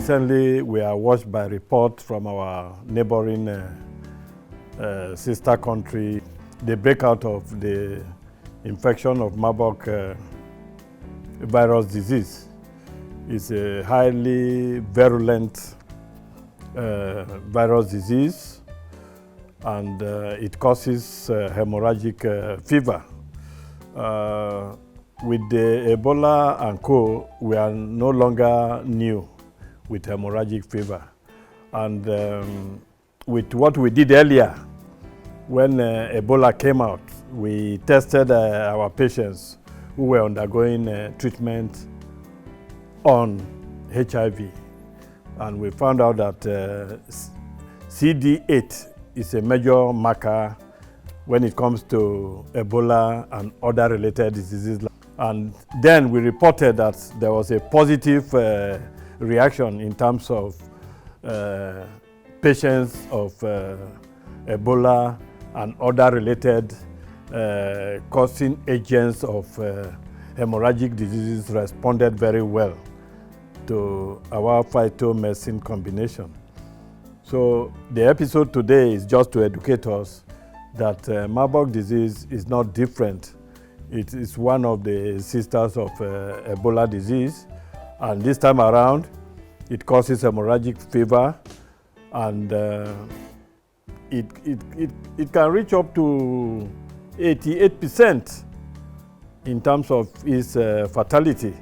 Recently, we are watched by reports from our neighboring sister country. The breakout of the infection of Marburg virus disease is a highly virulent virus disease, and it causes hemorrhagic fever. With the Ebola and co, we are no longer new with hemorrhagic fever. And with what we did earlier, when Ebola came out, we tested our patients who were undergoing treatment on HIV. And we found out that CD8 is a major marker when it comes to Ebola and other related diseases. And then we reported that there was a positive reaction in terms of patients of Ebola and other related causing agents of hemorrhagic diseases responded very well to our phytomedicine combination. So the episode today is just to educate us that Marburg disease is not different. It is one of the sisters of Ebola disease, and this time around it causes hemorrhagic fever, and it can reach up to 88% in terms of its fatality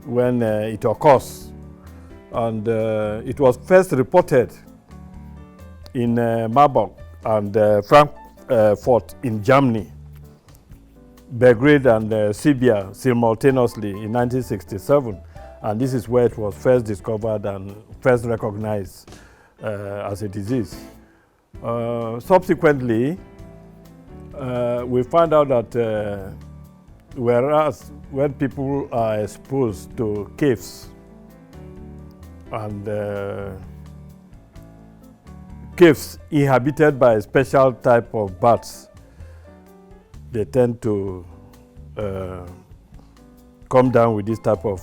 when it occurs. And it was first reported in Marburg and Frankfurt in Germany, Belgrade and Serbia simultaneously in 1967. And this is where it was first discovered and first recognized as a disease. Subsequently, we found out that whereas when people are exposed to caves and caves inhabited by a special type of bats, they tend to come down with this type of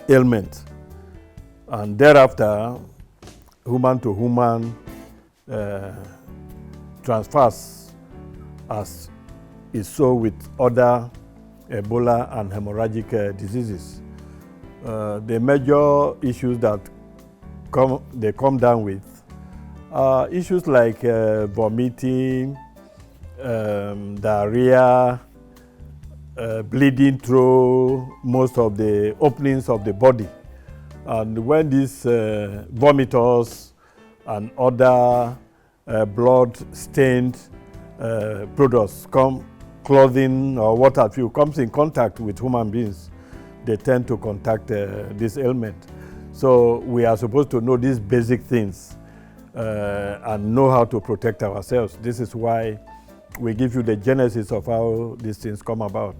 ailment. And thereafter, human to human transfers, as is so with other Ebola and hemorrhagic diseases. The major issues that they come down with are issues like vomiting, diarrhea, bleeding through most of the openings of the body. And when these vomitors and other blood-stained products clothing or what have you, comes in contact with human beings, they tend to contact this ailment. So we are supposed to know these basic things and know how to protect ourselves. This is why we give you the genesis of how these things come about.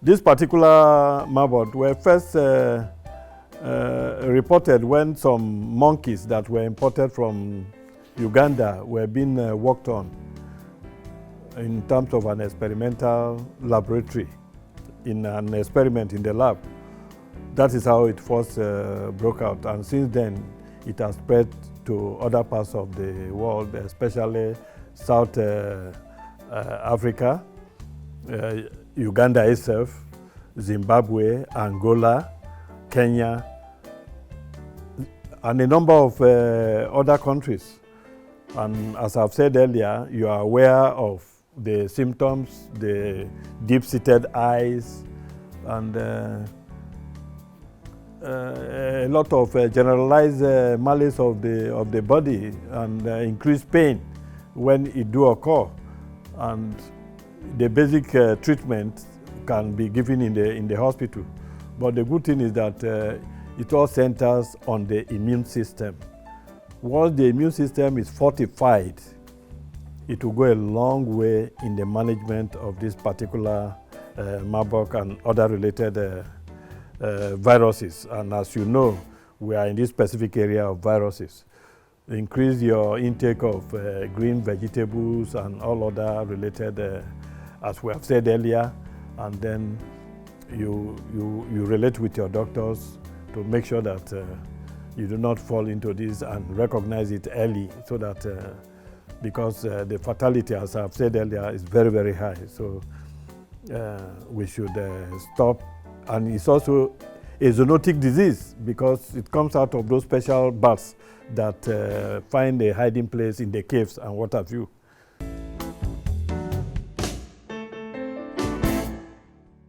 This particular Marburg were first reported when some monkeys that were imported from Uganda were being worked on in terms of an experimental laboratory, in an experiment in the lab. That is how it first broke out, and since then it has spread to other parts of the world, especially South Africa, Uganda itself, Zimbabwe, Angola, Kenya, and a number of other countries. And as I've said earlier, you are aware of the symptoms, the deep-seated eyes, and a lot of generalized malaise of the body, and increased pain when it do occur. And the basic treatment can be given in the hospital. But the good thing is that it all centers on the immune system. Once the immune system is fortified, it will go a long way in the management of this particular Marburg and other related viruses. And as you know, we are in this specific area of viruses. Increase your intake of green vegetables and all other related, as we have said earlier, and then you relate with your doctors to make sure that you do not fall into this and recognize it early, so that because the fatality, as I've said earlier, is very, very high. So we should stop. And it's also a zoonotic disease because it comes out of those special bats that find a hiding place in the caves and what have you.